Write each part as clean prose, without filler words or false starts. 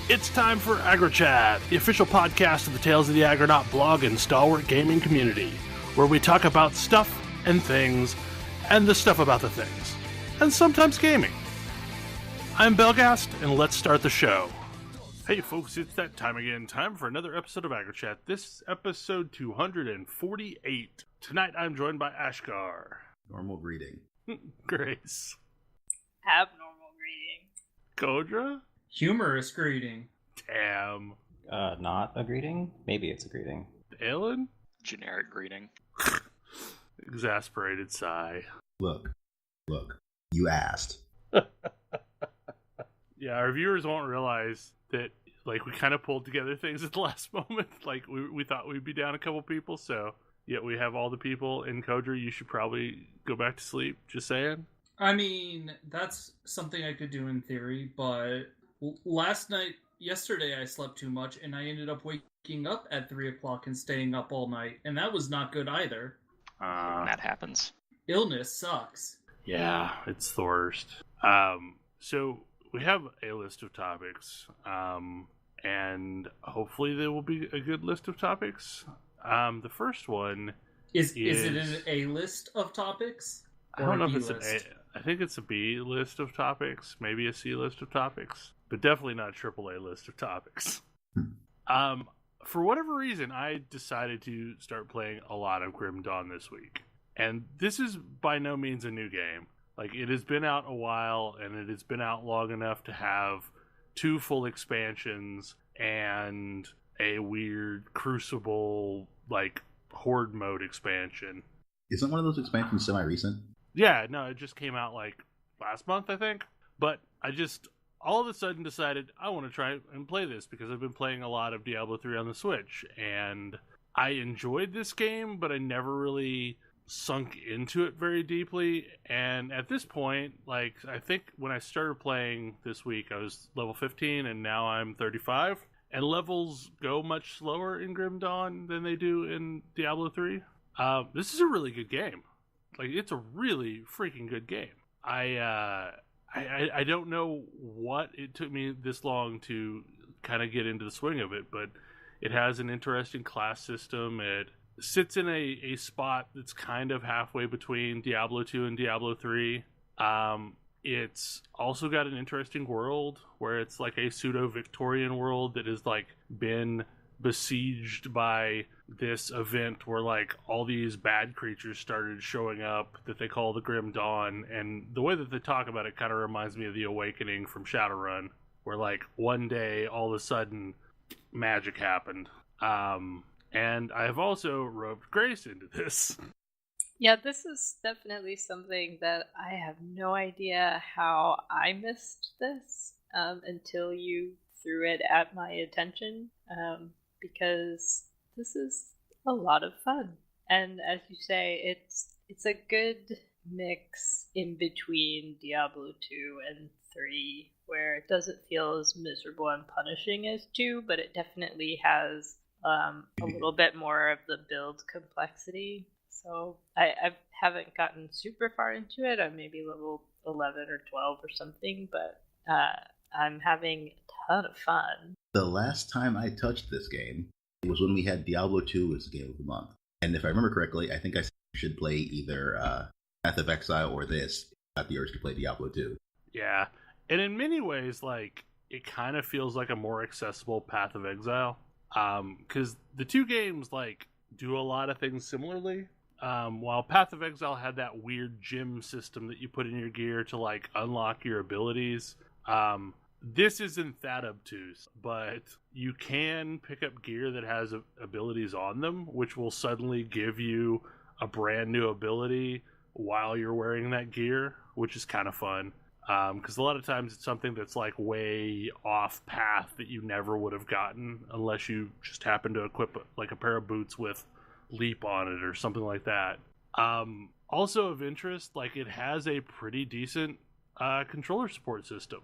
It's time for AggroChat, the official podcast of the Tales of the Aggronaut blog and stalwart gaming community, where we talk about stuff and things, and the stuff about the things, and sometimes gaming. I'm Belgast, and let's start the show. Hey folks, it's that time again. Time for another episode of AggroChat. This is episode 248. Tonight I'm joined by Ashgar. Normal greeting. Grace. Abnormal greeting. Kodra. Humorous greeting. Tam. Not a greeting? Maybe it's a greeting. Alan. Generic greeting. Exasperated sigh. Look, you asked. Yeah, our viewers won't realize that, like, we kind of pulled together things at the last moment. Like, we thought we'd be down a couple people, so, yeah, we have all the people. And Kodra, you should probably go back to sleep, just saying. I mean, that's something I could do in theory, but yesterday I slept too much, and I ended up waking up at 3 o'clock and staying up all night, and that was not good either. That happens. Illness sucks. Yeah, it's the worst. So we have a list of topics, and hopefully there will be a good list of topics. The first one is it an A list of topics? I don't know if it's an A. I think it's a B list of topics, maybe a C list of topics, but definitely not a AAA list of topics. For whatever reason, I decided to start playing a lot of Grim Dawn this week. And this is by no means a new game. Like, it has been out a while, and it has been out long enough to have 2 full expansions and a weird Crucible, like, Horde mode expansion. Isn't one of those expansions semi-recent? Yeah, no, it just came out, like, last month, I think. But I just all of a sudden decided I want to try and play this because I've been playing a lot of Diablo 3 on the Switch. And I enjoyed this game, but I never really sunk into it very deeply. And at this point, like, I think when I started playing this week, I was level 15, and now I'm 35. And levels go much slower in Grim Dawn than they do in Diablo 3. This is a really good game. Like, it's a really freaking good game. I don't know what it took me this long to kind of get into the swing of it, but it has an interesting class system. It sits in a spot that's kind of halfway between Diablo 2 and Diablo 3. It's also got an interesting world where it's like a pseudo-Victorian world that has, like, been besieged by this event where, like, all these bad creatures started showing up that they call the Grim Dawn. And the way that they talk about it kind of reminds me of the Awakening from Shadowrun, where, like, one day all of a sudden magic happened. And I've also roped Grace into this. Yeah, this is definitely something that I have no idea how I missed this until you threw it at my attention, because this is a lot of fun. And as you say, it's a good mix in between Diablo 2 and 3, where it doesn't feel as miserable and punishing as 2, but it definitely has a little bit more of the build complexity. So I haven't gotten super far into it. I'm maybe level 11 or 12 or something, but I'm having a ton of fun. The last time I touched this game was when we had Diablo 2 as the game of the month. And if I remember correctly, I think I should play either Path of Exile or this. Got the urge to play Diablo 2. Yeah, and in many ways, like, it kind of feels like a more accessible Path of Exile. Because the 2 games, like, do a lot of things similarly. While Path of Exile had that weird gym system that you put in your gear to, like, unlock your abilities, this isn't that obtuse, but you can pick up gear that has abilities on them, which will suddenly give you a brand new ability while you're wearing that gear, which is kind of fun. Because a lot of times it's something that's, like, way off path that you never would have gotten unless you just happen to equip, like, a pair of boots with leap on it or something like that. Also of interest, like, it has a pretty decent controller support system.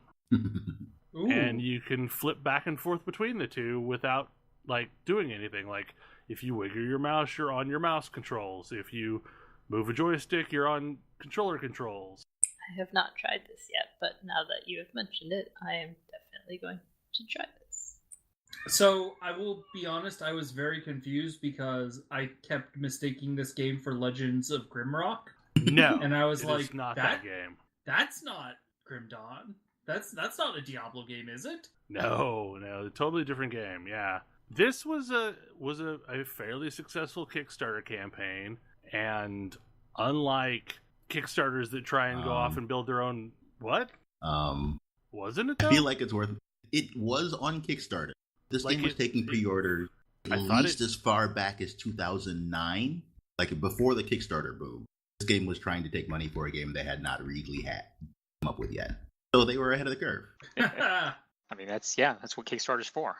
And you can flip back and forth between the two without, like, doing anything. Like, if you wiggle your mouse, you're on your mouse controls. If you move a joystick, you're on controller controls. I have not tried this yet, but now that you have mentioned it, I am definitely going to try this. So I will be honest, I was very confused because I kept mistaking this game for Legends of Grimrock. No, And I was it like, is not that game. That's not Grim Dawn. That's not a Diablo game, is it? No, totally different game. Yeah, this was a fairly successful Kickstarter campaign, and unlike Kickstarters that try and go off and build their own, wasn't it though? I feel like it's worth. It was on Kickstarter. This game was taking pre-orders at least as far back as 2009, like before the Kickstarter boom. This game was trying to take money for a game they had not really come up with yet. So they were ahead of the curve. I mean, that's what Kickstarter's for.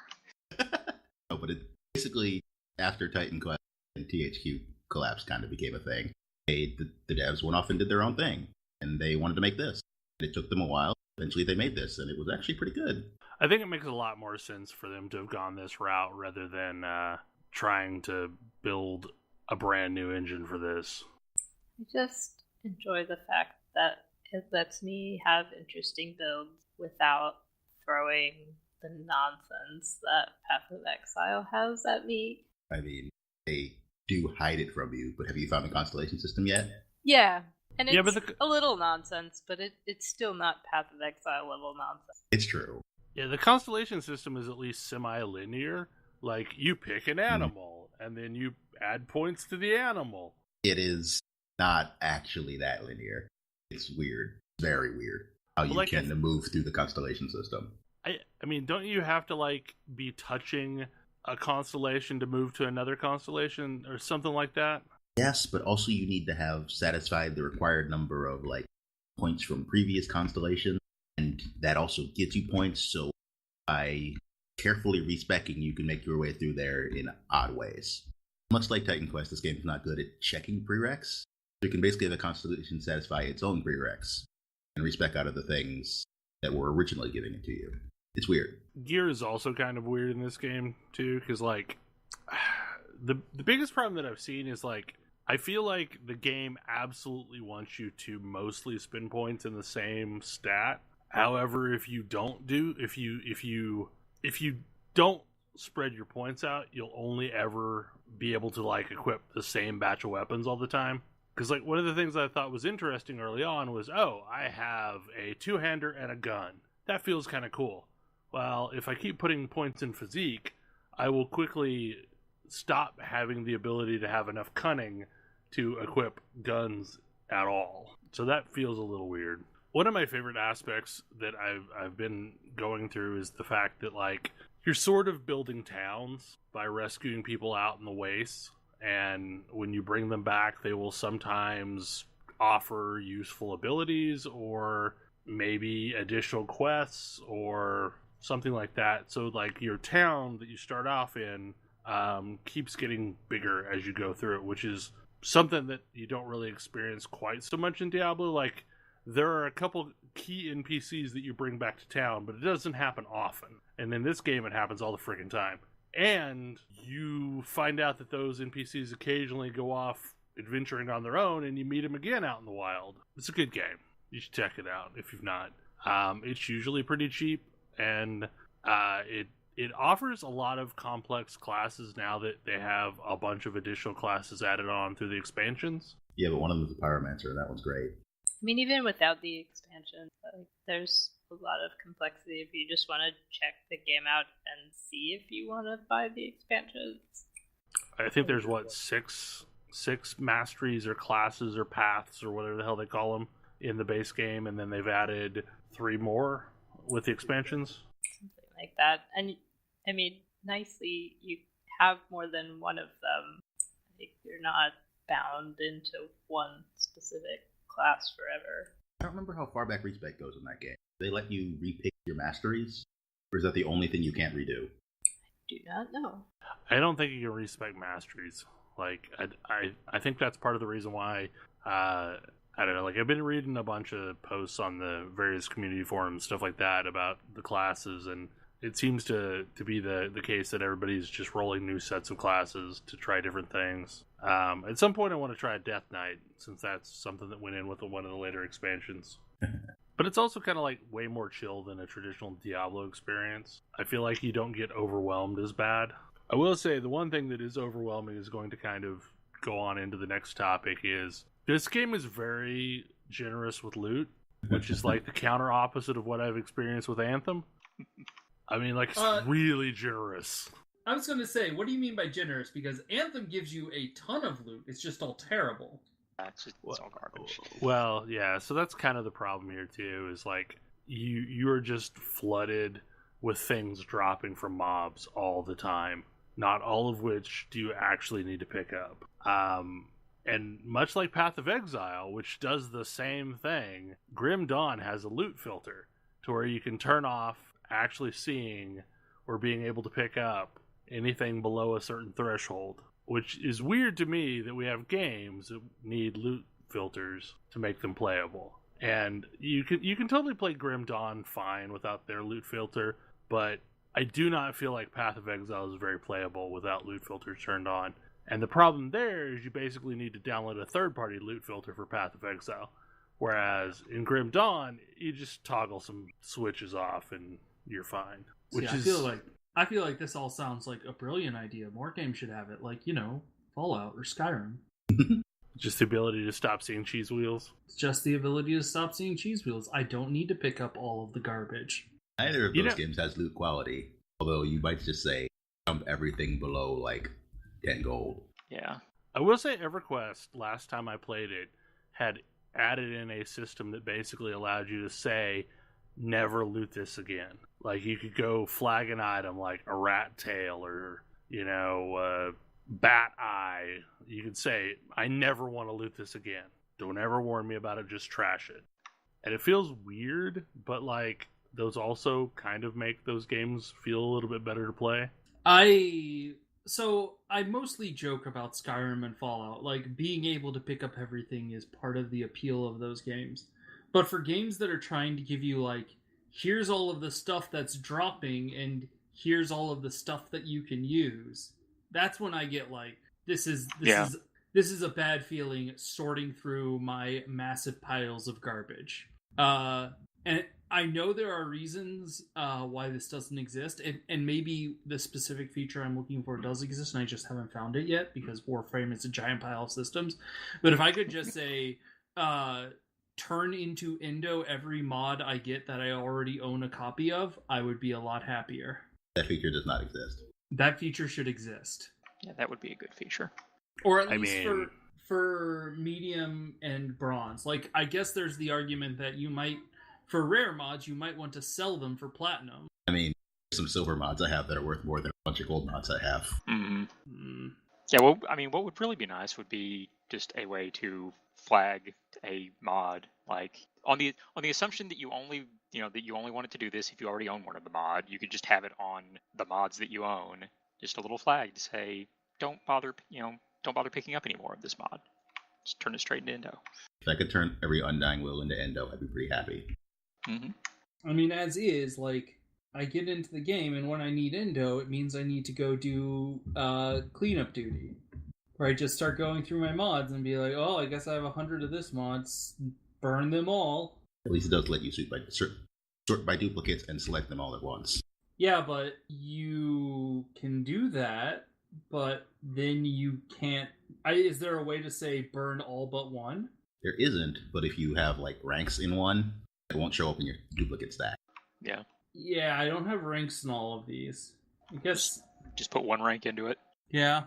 No, but it basically, after Titan Quest and THQ collapse kind of became a thing, the devs went off and did their own thing. And they wanted to make this. And it took them a while. Eventually they made this, and it was actually pretty good. I think it makes a lot more sense for them to have gone this route rather than trying to build a brand new engine for this. I just enjoy the fact that it lets me have interesting builds without throwing the nonsense that Path of Exile has at me. I mean, they do hide it from you, but have you found the constellation system yet? Yeah, and it's a little nonsense, but it's still not Path of Exile level nonsense. It's true. Yeah, the constellation system is at least semi-linear. Like, you pick an animal, and then you add points to the animal. It is not actually that linear. It's weird. Very weird how you can move through the constellation system. I mean, don't you have to, like, be touching a constellation to move to another constellation or something like that? Yes, but also you need to have satisfied the required number of, like, points from previous constellations, and that also gets you points, so by carefully respecing, you can make your way through there in odd ways. Much like Titan Quest, this game is not good at checking prereqs, so you can basically have a constellation satisfy its own prereqs and respec out of the things that were originally giving it to you. It's weird. Gear is also kind of weird in this game, too, because, like, the biggest problem that I've seen is, like, I feel like the game absolutely wants you to mostly spend points in the same stat. However, if you don't spread your points out, you'll only ever be able to, like, equip the same batch of weapons all the time. Because, like, one of the things I thought was interesting early on was, I have a two-hander and a gun. That feels kind of cool. Well, if I keep putting points in physique, I will quickly stop having the ability to have enough cunning to equip guns at all. So that feels a little weird. One of my favorite aspects that I've been going through is the fact that, like, you're sort of building towns by rescuing people out in the wastes, and when you bring them back, they will sometimes offer useful abilities or maybe additional quests or something like that. So, like, your town that you start off in keeps getting bigger as you go through it, which is something that you don't really experience quite so much in Diablo. Like, there are a couple key NPCs that you bring back to town, but it doesn't happen often. And in this game, it happens all the freaking time. And you find out that those NPCs occasionally go off adventuring on their own, and you meet them again out in the wild. It's a good game. You should check it out if you've not. It's usually pretty cheap, and it offers a lot of complex classes now that they have a bunch of additional classes added on through the expansions. Yeah, but one of them is a pyromancer, and that one's great. I mean, even without the expansion, like, there's a lot of complexity if you just want to check the game out and see if you want to buy the expansions. I think there's, six masteries or classes or paths or whatever the hell they call them in the base game, and then they've added 3 more with the expansions. Something like that. And, I mean, nicely, you have more than one of them. I think you're not bound into one specific class forever. I don't remember how far back respec goes in that game. They let you repick your masteries, or is that the only thing you can't redo? I do not know. I don't think you can respec masteries. Like, I think that's part of the reason why, I don't know, like, I've been reading a bunch of posts on the various community forums, stuff like that, about the classes, and it seems to be the case that everybody's just rolling new sets of classes to try different things. At some point I want to try a Death Knight, since that's something that went in with one of the later expansions. But it's also kind of like way more chill than a traditional Diablo experience. I feel like you don't get overwhelmed as bad. I will say the one thing that is overwhelming is going to kind of go on into the next topic is this game is very generous with loot, which is like the counter opposite of what I've experienced with Anthem. I mean, like, it's really generous. I was going to say, what do you mean by generous? Because Anthem gives you a ton of loot. It's just all terrible. It's all garbage. Well, yeah, so that's kind of the problem here, too, is like, you are just flooded with things dropping from mobs all the time. Not all of which do you actually need to pick up. And much like Path of Exile, which does the same thing, Grim Dawn has a loot filter to where you can turn off actually seeing or being able to pick up anything below a certain threshold, which is weird to me that we have games that need loot filters to make them playable. And you can totally play Grim Dawn fine without their loot filter, but I do not feel like Path of Exile is very playable without loot filters turned on. And the problem there is you basically need to download a third-party loot filter for Path of Exile. Whereas in Grim Dawn, you just toggle some switches off and you're fine. I feel like this all sounds like a brilliant idea. More games should have it, like, Fallout or Skyrim. Just the ability to stop seeing cheese wheels. It's just the ability to stop seeing cheese wheels. I don't need to pick up all of the garbage. Neither of those games has loot quality. Although you might just say, dump everything below, like, 10 gold. Yeah. I will say EverQuest, last time I played it, had added in a system that basically allowed you to say, never loot this again. Like, you could go flag an item like a rat tail or, bat eye. You could say, I never want to loot this again. Don't ever warn me about it, just trash it. And it feels weird, but, like, those also kind of make those games feel a little bit better to play. So I mostly joke about Skyrim and Fallout. Like, being able to pick up everything is part of the appeal of those games. But for games that are trying to give you, like, here's all of the stuff that's dropping and here's all of the stuff that you can use, that's when I get like, this is a bad feeling sorting through my massive piles of garbage. And I know there are reasons why this doesn't exist, and maybe the specific feature I'm looking for does exist, and I just haven't found it yet, because Warframe is a giant pile of systems. But if I could just say, turn into Endo every mod I get that I already own a copy of, I would be a lot happier. That feature does not exist. That feature should exist. Yeah, that would be a good feature. Or at least for medium and bronze. Like, I guess there's the argument that you might, for rare mods, you might want to sell them for platinum. I mean, there's some silver mods I have that are worth more than a bunch of gold mods I have. Mm-hmm. Mm. Yeah, well, I mean, what would really be nice would be just a way to flag a mod, like on the assumption that you only wanted to do this if you already own one of the mod. You could just have it on the mods that you own, just a little flag to say, don't bother picking up any more of this mod. Just turn it straight into Endo. If I could turn every Undying Will into Endo, I'd be pretty happy. Mm-hmm. I mean, as is, like, I get into the game, and when I need Endo, it means I need to go do cleanup duty. Where I just start going through my mods and be like, oh, I guess I have 100 of this mods. Burn them all. At least it does let you sort by duplicates and select them all at once. Yeah, but you can do that, but then you can't... is there a way to say burn all but one? There isn't, but if you have, like, ranks in one, it won't show up in your duplicate stack. Yeah. Yeah, I don't have ranks in all of these. I guess... Just put one rank into it. Yeah.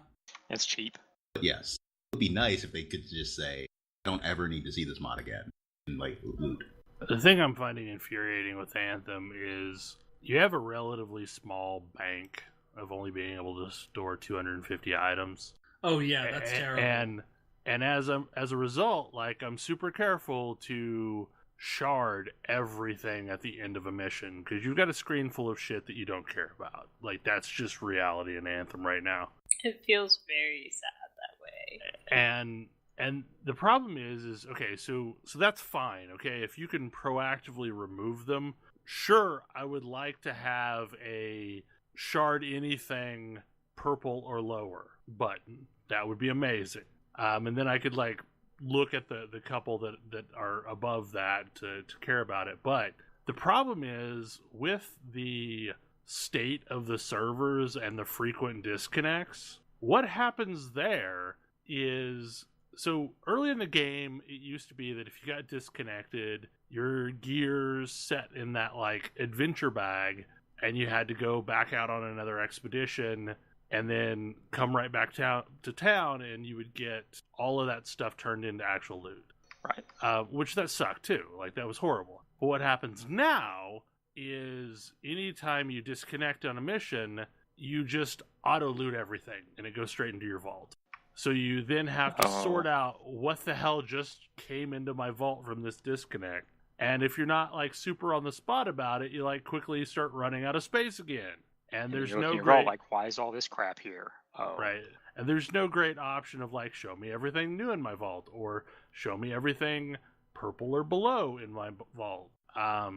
That's cheap. But yes, it would be nice if they could just say, I don't ever need to see this mod again. And, like, loot. The thing I'm finding infuriating with Anthem is you have a relatively small bank of only being able to store 250 items. Oh yeah, that's terrible. And as a result, like, I'm super careful to shard everything at the end of a mission because you've got a screen full of shit that you don't care about. Like, that's just reality in Anthem right now. It feels very sad that way. And the problem is okay, so that's fine. Okay, if you can proactively remove them, sure, I would like to have a shard anything purple or lower button. That would be amazing. And then I could, like, look at the couple that are above that to care about it. But the problem is with the state of the servers and the frequent disconnects, what happens there is, so early in the game, it used to be that if you got disconnected, your gear's set in that like adventure bag, and you had to go back out on another expedition and then come right back to town, and you would get all of that stuff turned into actual loot. Right. Which that sucked too. Like, that was horrible. But what happens now is anytime you disconnect on a mission, you just auto loot everything and it goes straight into your vault. So you then have to sort out what the hell just came into my vault from this disconnect. And if you're not like super on the spot about it, you like quickly start running out of space again. And there's no great, like, why is all this crap here? Oh. Right. And there's no great option of like, show me everything new in my vault, or show me everything purple or below in my vault.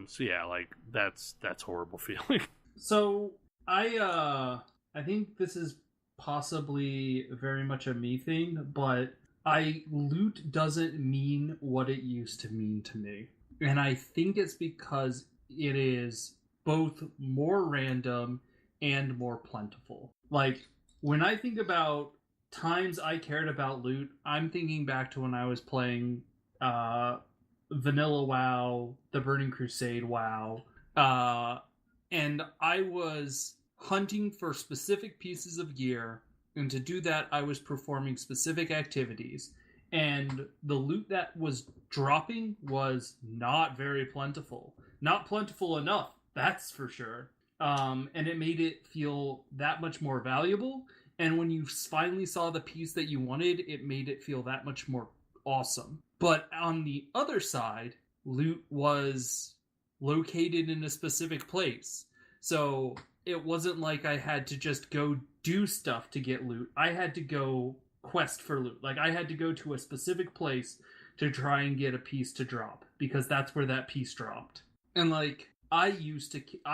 So yeah, like that's horrible feeling. So I think this is possibly very much a me thing, but loot doesn't mean what it used to mean to me. And I think it's because it is both more random and more plentiful. Like, when I think about times I cared about loot, I'm thinking back to when I was playing Vanilla WoW, the Burning Crusade WoW, and I was hunting for specific pieces of gear, and to do that I was performing specific activities, and the loot that was dropping was not very plentiful. Not plentiful enough, that's for sure. And it made it feel that much more valuable, and when you finally saw the piece that you wanted, it made it feel that much more awesome. But on the other side, loot was located in a specific place. So it wasn't like I had to just go do stuff to get loot. I had to go quest for loot. Like, I had to go to a specific place to try and get a piece to drop, because that's where that piece dropped. And like, I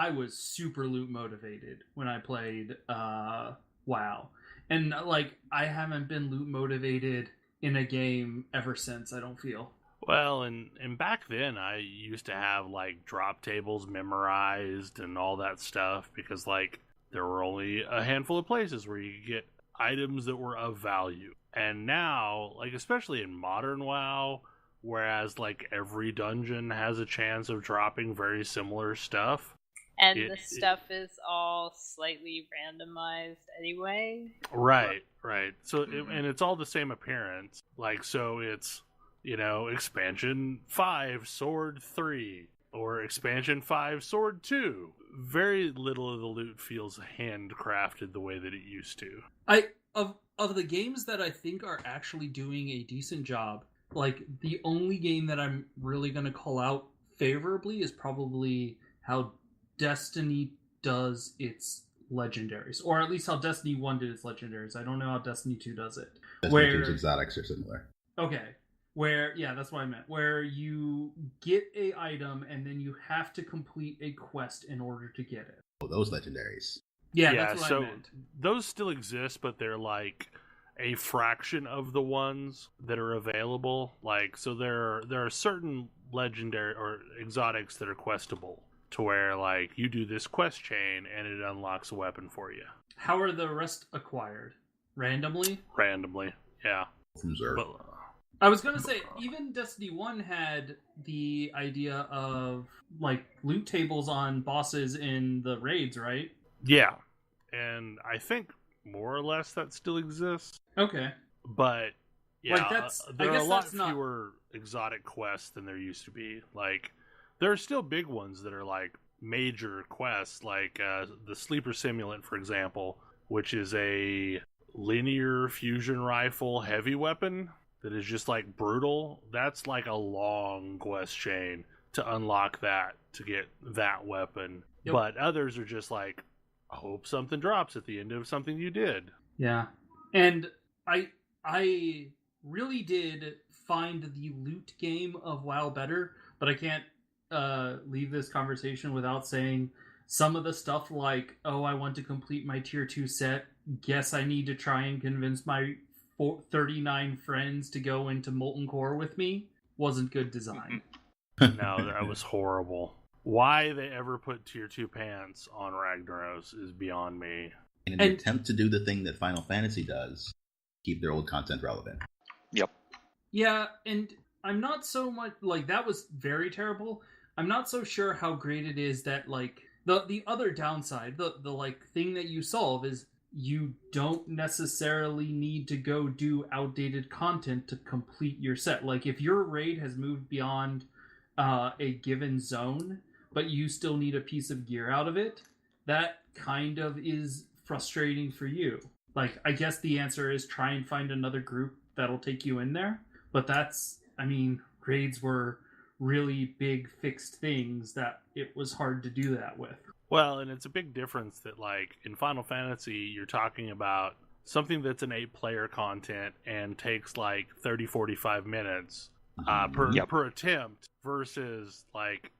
was super loot motivated when I played WoW. And like, I haven't been loot motivated in a game ever since, I don't feel. Well, and back then I used to have like drop tables memorized and all that stuff, because like there were only a handful of places where you could get items that were of value. And now, like, especially in modern WoW, whereas like every dungeon has a chance of dropping very similar stuff. And the stuff is all slightly randomized anyway. Right. So, and it's all the same appearance. Like, so it's, expansion 5, sword 3, or expansion 5, sword 2. Very little of the loot feels handcrafted the way that it used to. Of the games that I think are actually doing a decent job, like, the only game that I'm really going to call out favorably is probably how Destiny does its legendaries, or at least how Destiny 1 did its legendaries. I don't know how Destiny 2 does it. Destiny 2's exotics are similar. Okay. That's what I meant. Where you get a item and then you have to complete a quest in order to get it. Oh, those legendaries. Yeah, that's what I meant. Those still exist, but they're like a fraction of the ones that are available. Like, so there are certain legendary or exotics that are questable, to where like you do this quest chain and it unlocks a weapon for you. How are the rest acquired? Randomly, yeah. From Zerg. But, I was gonna say, even Destiny 1 had the idea of like loot tables on bosses in the raids, right? yeah, and I think more or less that still exists. Okay. But yeah, like there are a lot fewer exotic quests than there used to be. Like, there are still big ones that are like major quests, like the Sleeper Simulant, for example, which is a linear fusion rifle heavy weapon that is just like brutal. That's like a long quest chain to unlock that, to get that weapon. Yep. But others are just like, I hope something drops at the end of something you did. Yeah. And I really did find the loot game of WoW better, but I can't leave this conversation without saying some of the stuff like, oh, I want to complete my tier 2 set, guess I need to try and convince my 39 friends to go into Molten Core with me wasn't good design. No, that was horrible. Why they ever put tier 2 pants on Ragnaros is beyond me. In an attempt to do the thing that Final Fantasy does, keep their old content relevant. Yep. Yeah, and I'm not so much like that was very terrible. I'm not so sure how great it is that like the other downside, the like thing that you solve is you don't necessarily need to go do outdated content to complete your set. Like if your raid has moved beyond a given zone, but you still need a piece of gear out of it, that kind of is frustrating for you. Like, I guess the answer is try and find another group that'll take you in there. But that's, I mean, raids were really big fixed things that it was hard to do that with. Well, and it's a big difference that, like, in Final Fantasy, you're talking about something that's an 8-player content and takes, like, 30, 45 minutes per attempt versus, like,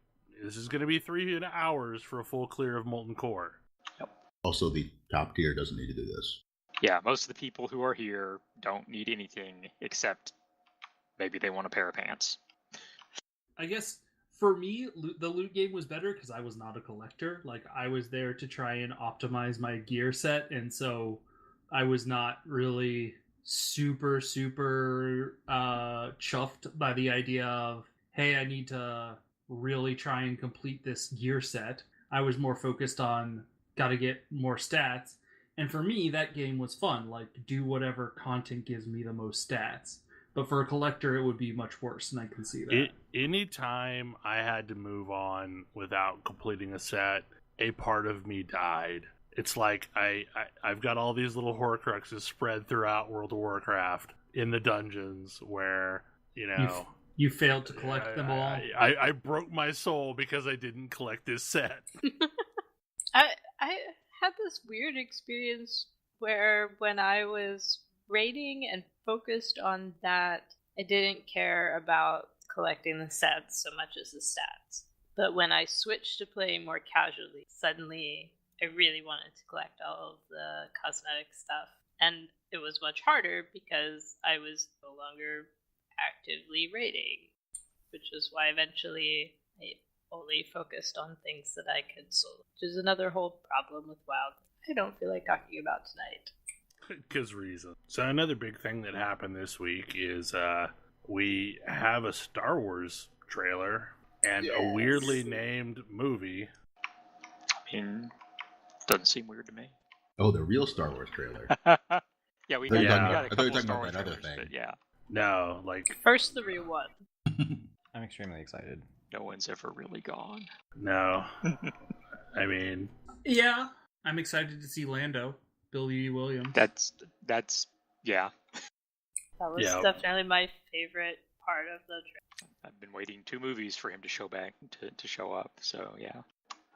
this is going to be 3 hours for a full clear of Molten Core. Yep. Also, the top tier doesn't need to do this. Yeah, most of the people who are here don't need anything except maybe they want a pair of pants. I guess for me, the loot game was better because I was not a collector. Like, I was there to try and optimize my gear set, and so I was not really super chuffed by the idea of, hey, I need to really try and complete this gear set. I was more focused on gotta get more stats. And for me, that game was fun. Like, do whatever content gives me the most stats. But for a collector, it would be much worse, and I can see that. Anytime I had to move on without completing a set, a part of me died. It's like I've got all these little Horcruxes spread throughout World of Warcraft in the dungeons where, you know... You failed to collect them all? I broke my soul because I didn't collect this set. I had this weird experience where when I was raiding and focused on that, I didn't care about collecting the sets so much as the stats. But when I switched to playing more casually, suddenly I really wanted to collect all of the cosmetic stuff. And it was much harder because I was no longer actively raiding, which is why eventually I only focused on things that I could solo, which is another whole problem with WoW I don't feel like talking about tonight. Because reason. So another big thing that happened this week is we have a Star Wars trailer and a weirdly named movie. I mean, doesn't seem weird to me. Oh, the real Star Wars trailer. Yeah, we I got a thought you were couple talking Star about Wars that other trailers, thing. but yeah. No, like... First the real one. I'm extremely excited. No one's ever really gone. No. I mean... Yeah, I'm excited to see Lando. Billy Williams. That's yeah. That was definitely my favorite part of the trailer. I've been waiting 2 movies for him to show back, to show up, so yeah.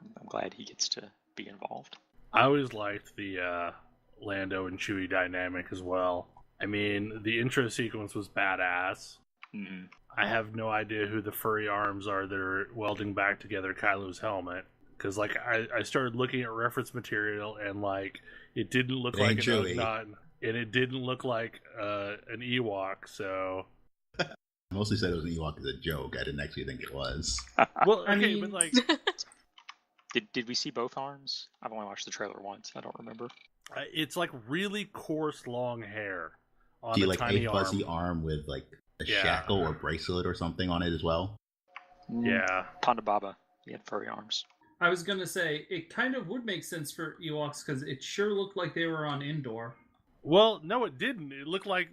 I'm glad he gets to be involved. I always liked the Lando and Chewie dynamic as well. I mean, the intro sequence was badass. Mm-hmm. I have no idea who the furry arms are that are welding back together Kylo's helmet. Because, like, I started looking at reference material, and, like, it didn't look like an Ugnaught, and it didn't look like an Ewok, so... I mostly said it was an Ewok as a joke. I didn't actually think it was. Well, okay, I mean... but, like... Did we see both arms? I've only watched the trailer once. I don't remember. It's, like, really coarse, long hair on See, a like, tiny a fuzzy arm with, like, a shackle or bracelet or something on it as well? Yeah. Ponda Baba. He had furry arms. I was going to say, it kind of would make sense for Ewoks because it sure looked like they were on Endor. Well, no, it didn't. It looked like,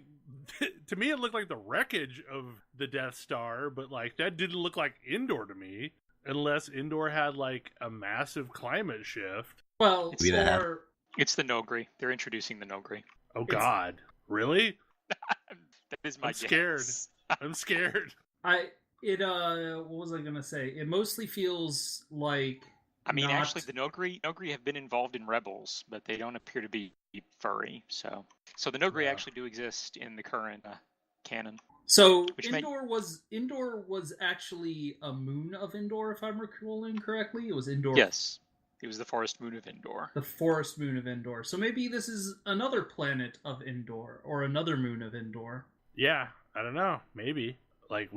to me, it looked like the wreckage of the Death Star, but, like, that didn't look like Endor to me, unless Endor had, like, a massive climate shift. Well, it's the Nogri. They're introducing the Nogri. Oh, God. Really? That is my I'm scared. I'm scared. What was I going to say? It mostly feels like... I mean, actually, the Nogri have been involved in Rebels, but they don't appear to be furry. So the Nogri actually do exist in the current canon. So Endor was actually a moon of Endor, if I'm recalling correctly. It was Endor. Yes. It was the forest moon of Endor. The forest moon of Endor. So maybe this is another planet of Endor, or another moon of Endor. Yeah, I don't know. Maybe. Like,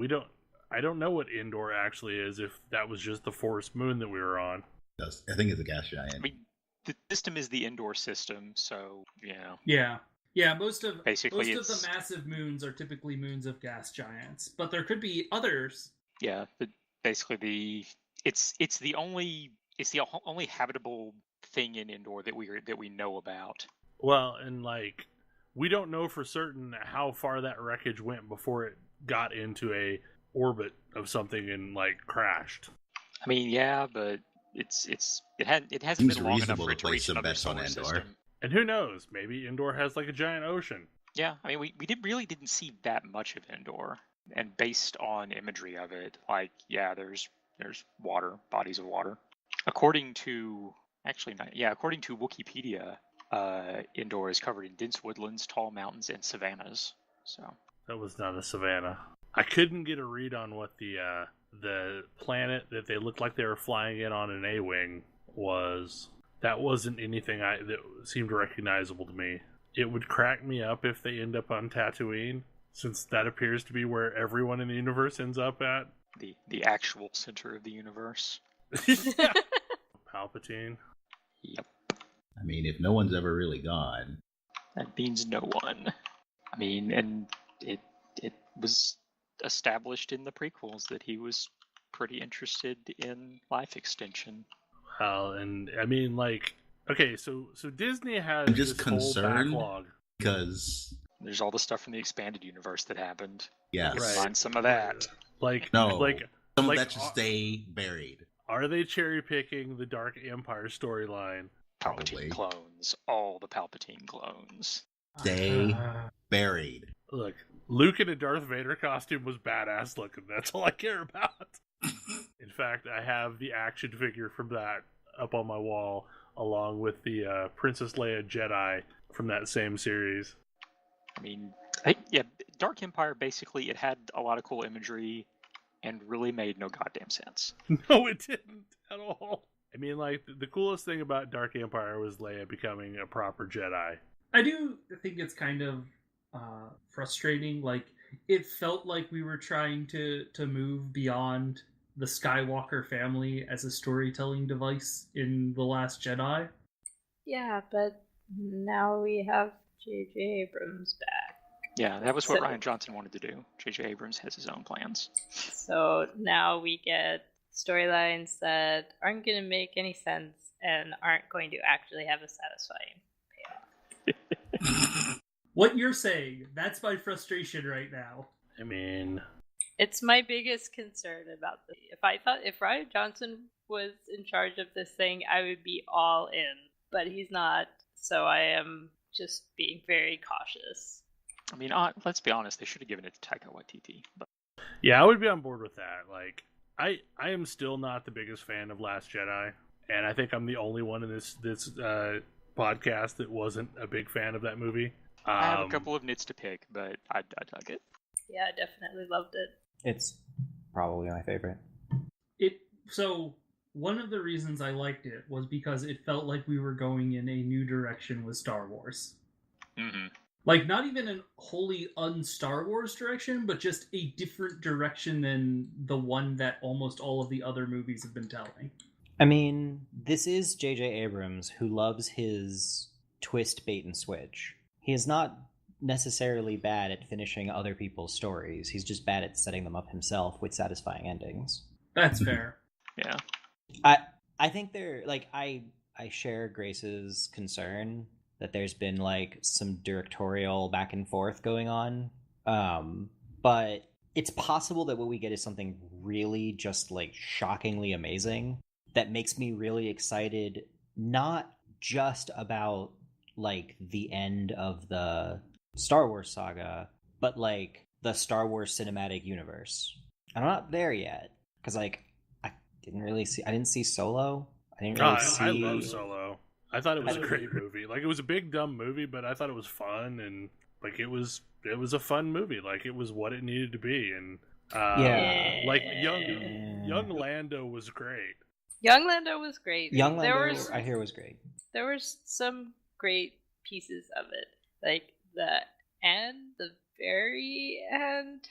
I don't know what Endor actually is, if that was just the forest moon that we were on. I think it's a gas giant. I mean, the system is the Endor system, so, you know. Yeah, most of Basically, the massive moons are typically moons of gas giants, but there could be others. Yeah, but basically it's the only habitable thing in Endor that we know about. Well, and like, we don't know for certain how far that wreckage went before it got into a orbit of something and like crashed. I mean, yeah, but it hasn't Seems been long enough reasonable for to it to place reach some another bets on solar Endor. system. And who knows? Maybe Endor has like a giant ocean. Yeah, I mean, we really didn't see that much of Endor, and based on imagery of it, like, yeah, there's water, bodies of water. According to Wikipedia, Endor is covered in dense woodlands, tall mountains, and savannas. So That was not a savanna. I couldn't get a read on what the planet that they looked like they were flying in on an A-wing was. That wasn't anything that seemed recognizable to me. It would crack me up if they end up on Tatooine, since that appears to be where everyone in the universe ends up at. the actual center of the universe. Yeah. Palpatine. Yep, I mean, if no one's ever really gone, that means no one. I mean, and it was established in the prequels that he was pretty interested in life extension. Well, and I mean, like, okay, so Disney has I'm just this whole concerned backlog. because There's all the stuff from the expanded universe that happened. yes, Right. Find some of that. Like, no, like, some like, of that should stay buried. are they cherry picking the Dark Empire storyline? Probably. Palpatine clones. All the Palpatine clones. Stay buried. Look, Luke in a Darth Vader costume was badass looking. That's all I care about. In fact, I have the action figure from that up on my wall, along with the Princess Leia Jedi from that same series. I mean, Dark Empire, basically, it had a lot of cool imagery and really made no goddamn sense. No, it didn't at all. I mean, like, the coolest thing about Dark Empire was Leia becoming a proper Jedi. I do think it's kind of frustrating. Like, it felt like we were trying to move beyond the Skywalker family as a storytelling device in The Last Jedi. Yeah, but now we have J.J. Abrams back. Yeah, that was what So- Rian Johnson wanted to do. J.J. Abrams has his own plans. So now we get storylines that aren't going to make any sense and aren't going to actually have a satisfying payoff. What you're saying, that's my frustration right now. I mean, It's my biggest concern about this. If Rian Johnson was in charge of this thing, I would be all in. But he's not, so I am just being very cautious. I mean, let's be honest, they should have given it to Taika Waititi. But yeah, I would be on board with that. Like, I am still not the biggest fan of Last Jedi, and I think I'm the only one in this podcast that wasn't a big fan of that movie. I have a couple of nits to pick, but I dug it. Yeah, I definitely loved it. It's probably my favorite. So one of the reasons I liked it was because it felt like we were going in a new direction with Star Wars. Mm-hmm. Like, not even a wholly un-Star Wars direction, but just a different direction than the one that almost all of the other movies have been telling. I mean, this is J.J. Abrams, who loves his twist, bait, and switch. He is not necessarily bad at finishing other people's stories. He's just bad at setting them up himself with satisfying endings. That's fair. Yeah. I think they're, like, I share Grace's concern that there's been, like, some directorial back and forth going on. But it's possible that what we get is something really just, like, shockingly amazing that makes me really excited, not just about, like, the end of the Star Wars saga, but, like, the Star Wars cinematic universe. I'm not there yet, because, like, I didn't see Solo. I didn't really see... I love Solo. I thought it was a great movie. Like, it was a big dumb movie, but I thought it was fun, and like it was a fun movie. Like, it was what it needed to be, and like young Lando was great. Young Lando was great. Young Lando, I hear, was great. There were some great pieces of it, like the very end,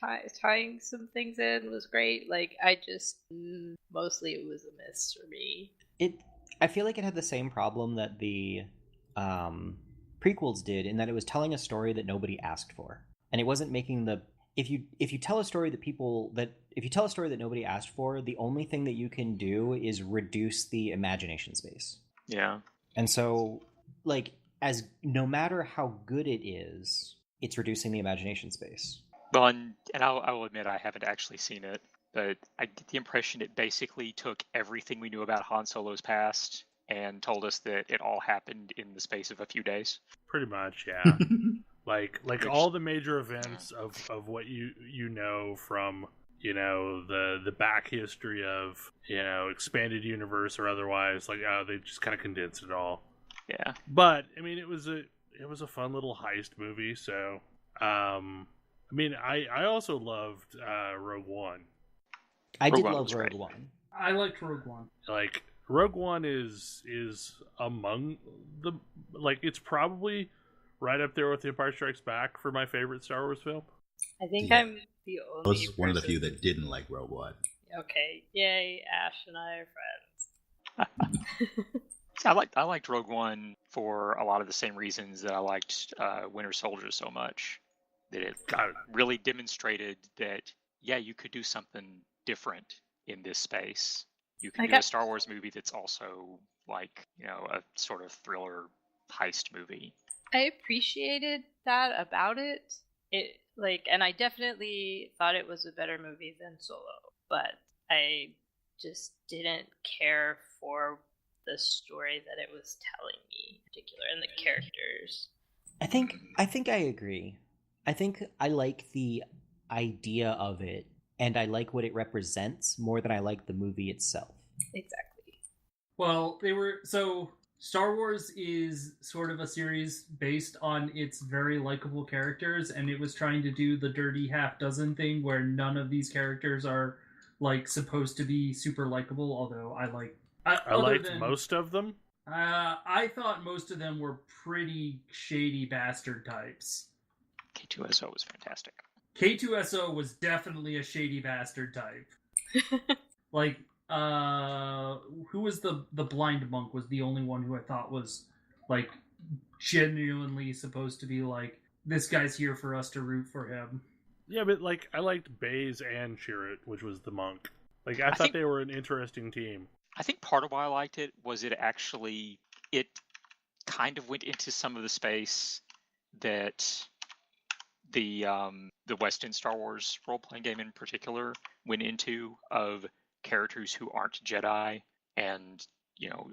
tying some things in was great. Like I just mostly it was a miss for me. I feel like it had the same problem that the prequels did, in that it was telling a story that nobody asked for, and it wasn't making the if you tell a story that nobody asked for, the only thing that you can do is reduce the imagination space. Yeah. And so, like, as no matter how good it is, it's reducing the imagination space. Well, and I will admit I haven't actually seen it, but I get the impression it basically took everything we knew about Han Solo's past and told us that it all happened in the space of a few days. Pretty much, yeah. like all the major events of what you know from, you know, the back history of, you know, expanded universe or otherwise, like they just kind of condensed it all. Yeah. But I mean, it was a fun little heist movie. So, I mean, I also loved Rogue One. I did love Rogue One. I liked Rogue One. Like Rogue One is among the, like, it's probably right up there with The Empire Strikes Back for my favorite Star Wars film. I think I'm the only. I was one of the few that didn't like Rogue One. Okay, yay! Ash and I are friends. I liked Rogue One for a lot of the same reasons that I liked Winter Soldier so much. That it really demonstrated that, yeah, you could do something different in this space. You can do a Star Wars movie that's also like, you know, a sort of thriller heist movie. I appreciated that about it. And I definitely thought it was a better movie than Solo, but I just didn't care for the story that it was telling me in particular, and the characters. I think I agree. I think I like the idea of it, and I like what it represents more than I like the movie itself. Exactly. Well, Star Wars is sort of a series based on its very likable characters, and it was trying to do the dirty half-dozen thing where none of these characters are like supposed to be super likable, although I liked most of them. I thought most of them were pretty shady bastard types. K2SO was fantastic. K2SO was definitely a shady bastard type. Like, who was the blind monk was the only one who I thought was, like, genuinely supposed to be like, this guy's here for us to root for him. Yeah, but, like, I liked Baze and Chirrut, which was the monk. Like, I thought they were an interesting team. I think part of why I liked it was it kind of went into some of the space that the Western Star Wars role-playing game in particular went into, of characters who aren't Jedi, and, you know,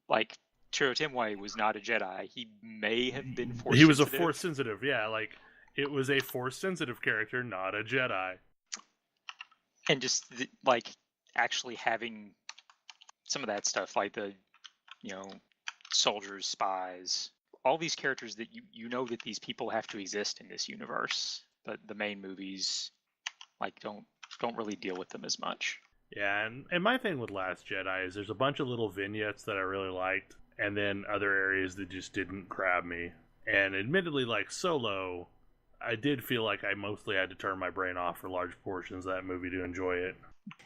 like Chirrut Imwe was not a Jedi. He may have been Force sensitive. He was a Force sensitive, yeah. Like, it was a Force sensitive character, not a Jedi. And just like actually having some of that stuff, like the, you know, soldiers, spies, all these characters that you know that these people have to exist in this universe, but the main movies like don't really deal with them as much. Yeah, and my thing with Last Jedi is there's a bunch of little vignettes that I really liked, and then other areas that just didn't grab me. And admittedly, like Solo, I did feel like I mostly had to turn my brain off for large portions of that movie to enjoy it.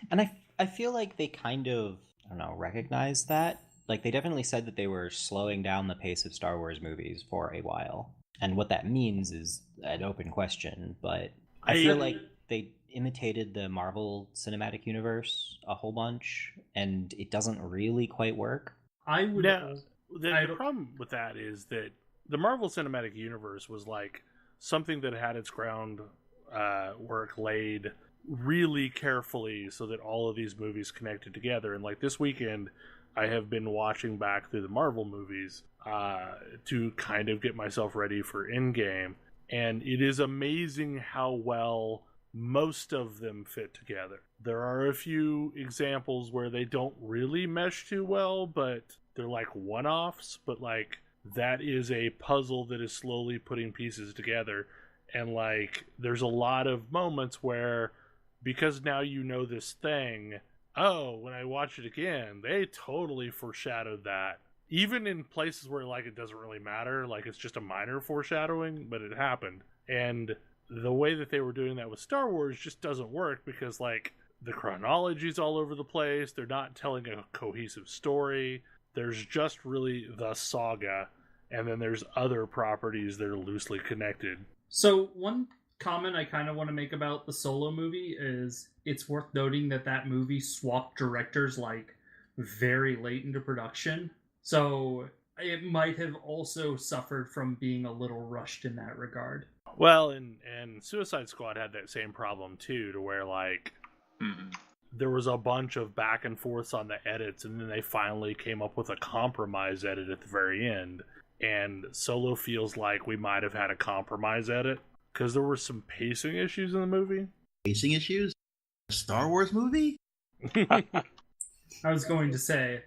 And I feel like they kind of, I don't know, recognized that. Like, they definitely said that they were slowing down the pace of Star Wars movies for a while. And what that means is an open question, but I feel like they imitated the Marvel Cinematic Universe a whole bunch, and it doesnn't really quite work. The problem with that is that the Marvel Cinematic Universe was like something that had its ground work laid really carefully so that all of these movies connected together. And like this weekend, I have been watching back through the Marvel movies to kind of get myself ready for Endgame, and it is amazing how well most of them fit together. There are a few examples where they don't really mesh too well, but they're like one-offs, but like that is a puzzle that is slowly putting pieces together. And like there's a lot of moments where, because now you know this thing, oh, when I watch it again, they totally foreshadowed that. Even in places where like it doesn't really matter, like it's just a minor foreshadowing, but it happened. And the way that they were doing that with Star Wars just doesn't work because like the chronology's all over the place. They're not telling a cohesive story. There's just really the saga, and then there's other properties that are loosely connected. So one comment I kind of want to make about the Solo movie is it's worth noting that that movie swapped directors like very late into production. So it might have also suffered from being a little rushed in that regard. Well, and Suicide Squad had that same problem too, to where like there was a bunch of back and forths on the edits, and then they finally came up with a compromise edit at the very end. And Solo feels like we might have had a compromise edit because there were some pacing issues in the movie. Pacing issues? A Star Wars movie? I was going to say,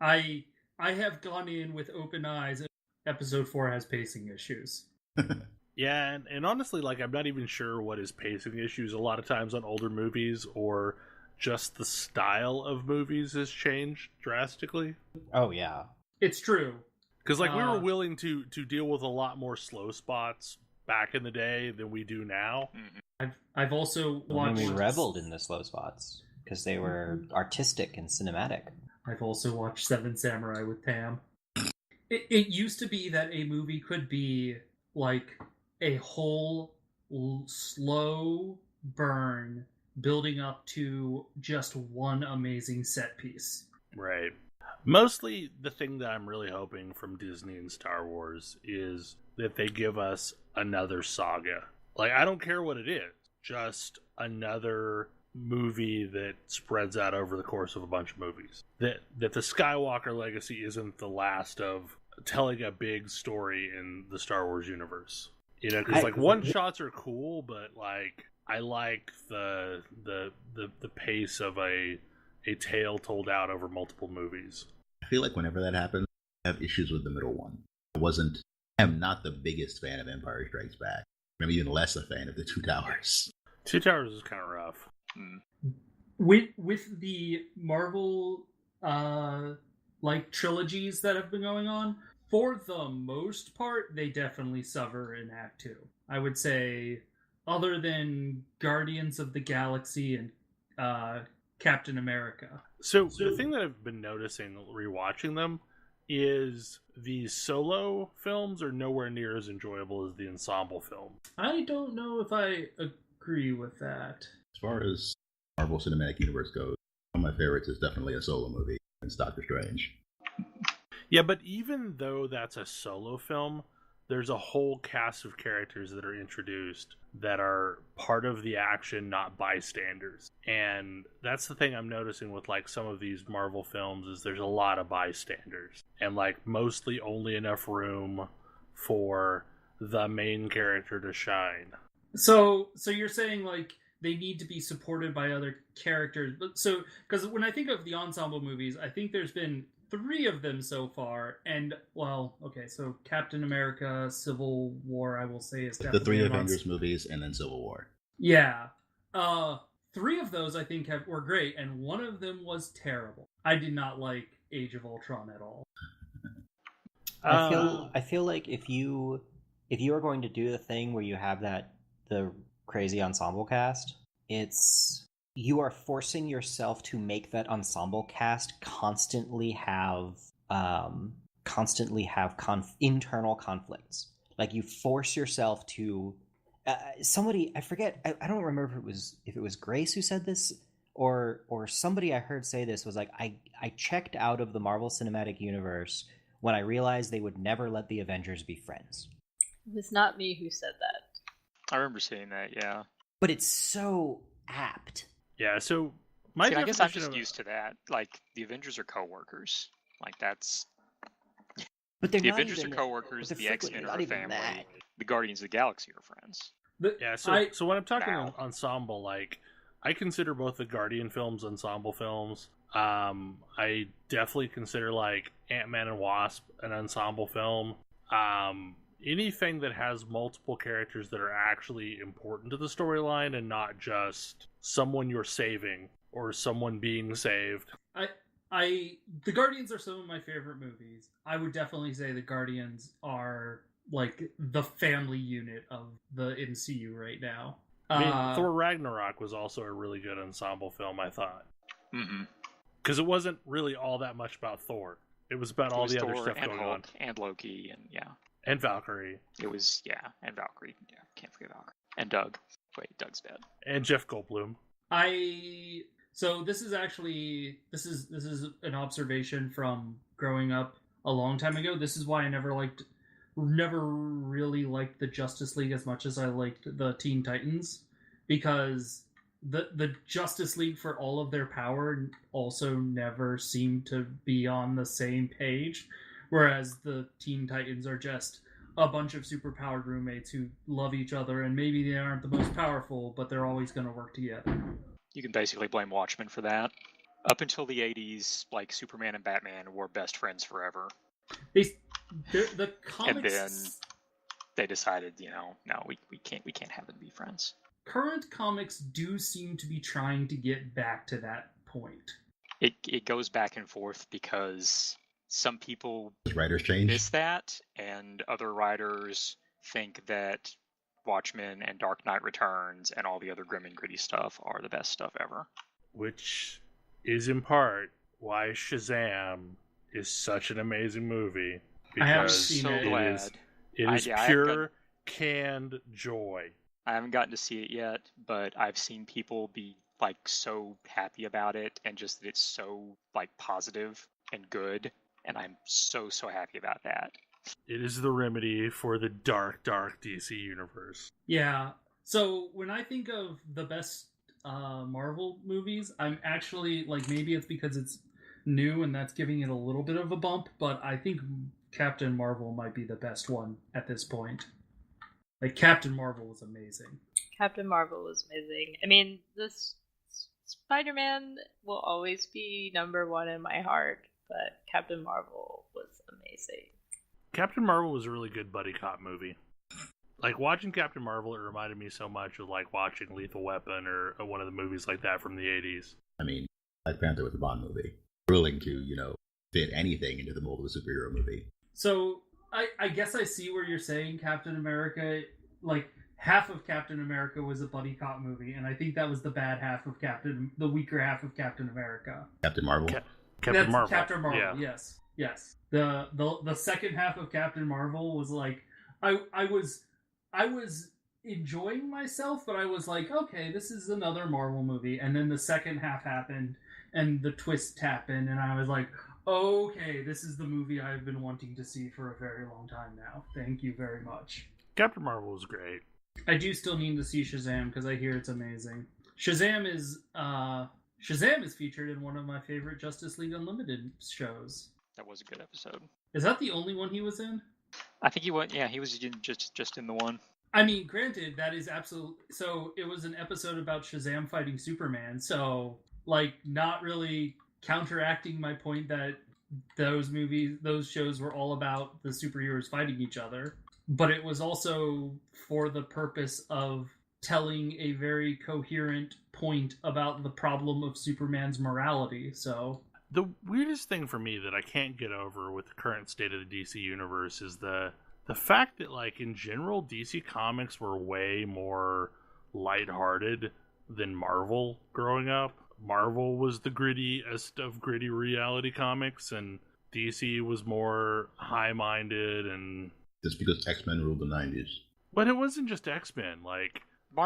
I have gone in with open eyes. Episode 4 has pacing issues. Yeah, and honestly, like, I'm not even sure what is pacing issues a lot of times on older movies, or just the style of movies has changed drastically. Oh, yeah. It's true. Because, like, we were willing to deal with a lot more slow spots back in the day than we do now. I've also watched... we reveled in the slow spots, because they were artistic and cinematic. I've also watched Seven Samurai with Tam. It used to be that a movie could be, like, a whole slow burn building up to just one amazing set piece. Right. Mostly the thing that I'm really hoping from Disney and Star Wars is that they give us another saga. Like, I don't care what it is, just another movie that spreads out over the course of a bunch of movies. That the Skywalker legacy isn't the last of telling a big story in the Star Wars universe. You know, because like one shots are cool, but like I like the pace of a tale told out over multiple movies. I feel like whenever that happens, I have issues with the middle one. I am not the biggest fan of Empire Strikes Back. I'm even less a fan of the Two Towers. Two Towers is kind of rough. With the Marvel like trilogies that have been going on, for the most part, they definitely suffer in Act 2. I would say, other than Guardians of the Galaxy and Captain America. So the thing that I've been noticing rewatching them is the solo films are nowhere near as enjoyable as the ensemble film. I don't know if I agree with that. As far as Marvel Cinematic Universe goes, one of my favorites is definitely a solo movie, and it's Doctor Strange. Yeah, but even though that's a solo film, there's a whole cast of characters that are introduced that are part of the action, not bystanders. And that's the thing I'm noticing with like some of these Marvel films is there's a lot of bystanders and like mostly only enough room for the main character to shine. So you're saying like they need to be supported by other characters. So because when I think of the ensemble movies, I think there's been 3 of them so far, and well, okay, so Captain America, Civil War, I will say is definitely the 3 Avengers movies, and then Civil War. Yeah, 3 of those I think were great, and one of them was terrible. I did not like Age of Ultron at all. I feel like if you are going to do the thing where you have the crazy ensemble cast, you are forcing yourself to make that ensemble cast constantly have internal conflicts. Like you force yourself to somebody, I forget, I don't remember if it was Grace who said this or somebody I heard say this was like I checked out of the Marvel Cinematic Universe when I realized they would never let the Avengers be friends. It was not me who said that. I remember saying that, yeah. But it's so apt. Yeah, so I guess I'm just used to that. Like, the Avengers are co-workers. Like, that's... But they're the not Avengers even, are co-workers, the X-Men are a family, that. the Guardians of the Galaxy are friends. Yeah, so when I'm talking ensemble, like, I consider both the Guardian films ensemble films. I definitely consider, like, Ant-Man and Wasp an ensemble film. Anything that has multiple characters that are actually important to the storyline and not just someone you're saving or someone being saved. The Guardians are some of my favorite movies. I would definitely say the Guardians are like the family unit of the MCU right now. I mean, Thor Ragnarok was also a really good ensemble film, I thought. Because it wasn't really all that much about Thor. It was about all the Thor other stuff and going Hulk on. and Loki and And Valkyrie. It was and Valkyrie. Yeah, can't forget Valkyrie. And Doug. Wait, Doug's dead. And Jeff Goldblum. So this is actually this is an observation from growing up a long time ago. This is why I never really liked the Justice League as much as I liked the Teen Titans, because the Justice League, for all of their power, also never seemed to be on the same page, whereas the Teen Titans are just a bunch of superpowered roommates who love each other, and maybe they aren't the most powerful, but they're always going to work together. You can basically blame Watchmen for that. Up until the 80s, like, Superman and Batman were best friends forever. The comics... And then they decided, no, we can't have them be friends. Current comics do seem to be trying to get back to that point. It goes back and forth because some people writers change. miss that, and other writers think that Watchmen and Dark Knight Returns and all the other grim and gritty stuff are the best stuff ever. Which is in part why Shazam is such an amazing movie. I haven't Because seen it. it is pure canned joy. I haven't gotten to see it yet, but I've seen people be like so happy about it, and just that it's so like positive and good, and I'm so happy about that. It is the remedy for the dark DC universe. Yeah. So when I think of the best Marvel movies, I'm actually like, maybe it's because it's new and that's giving it a little bit of a bump, but I think Captain Marvel might be the best one at this point. Like, Captain Marvel was amazing. Captain Marvel was amazing. I mean, this Spider-Man will always be number one in my heart, but Captain Marvel was amazing. Captain Marvel was a really good buddy cop movie. Like, watching Captain Marvel, it reminded me so much of like watching Lethal Weapon or one of the movies like that from the 80s. I mean, Black Panther was a Bond movie. Willing to, fit anything into the mold of a superhero movie. So I guess I see where you're saying Captain America, like, half of Captain America was a buddy cop movie, and I think that was the bad half of the weaker half of Captain America. Captain Marvel? Captain Marvel. Captain Marvel, yeah. Yes. The second half of Captain Marvel was like, I was enjoying myself, but I was like, okay, this is another Marvel movie. And then the second half happened, and the twist happened, and I was like, okay, this is the movie I've been wanting to see for a very long time now. Thank you very much. Captain Marvel was great. I do still need to see Shazam because I hear it's amazing. Shazam is featured in one of my favorite Justice League Unlimited shows. That was a good episode. Is that the only one he was in? I think he went. Yeah, he was just in the one. I mean, granted, that is absolutely... So, it was an episode about Shazam fighting Superman, so, like, not really counteracting my point that those shows were all about the superheroes fighting each other. But it was also for the purpose of telling a very coherent point about the problem of Superman's morality, so... The weirdest thing for me that I can't get over with the current state of the DC universe is the fact that, like, in general, DC Comics were way more lighthearted than Marvel growing up. Marvel was the grittiest of gritty reality comics, and DC was more high-minded and... Just because X-Men ruled the 90s. But it wasn't just X-Men, like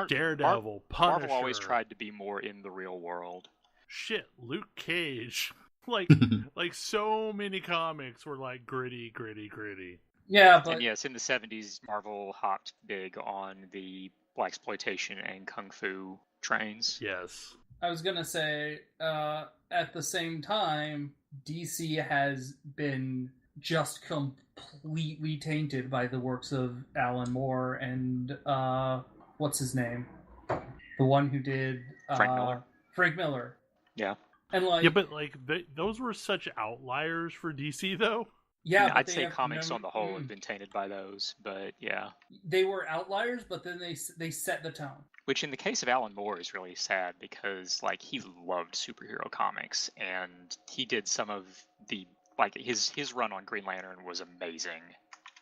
Daredevil, Punisher... Marvel always tried to be more in the real world. Shit, Luke Cage... Like so many comics were like gritty. Yeah, but... And yes, in the 70s, Marvel hopped big on the blaxploitation and kung fu trains. Yes. I was gonna say, at the same time, DC has been just completely tainted by the works of Alan Moore and, what's his name? The one who did... Frank Miller. Yeah. And like, yeah, but like those were such outliers for DC, though. Yeah, but I'd they say have comics no, on the whole have been tainted by those, but yeah. they were outliers, but then they set the tone. Which in the case of Alan Moore is really sad because like he loved superhero comics and he did some of the like his run on Green Lantern was amazing,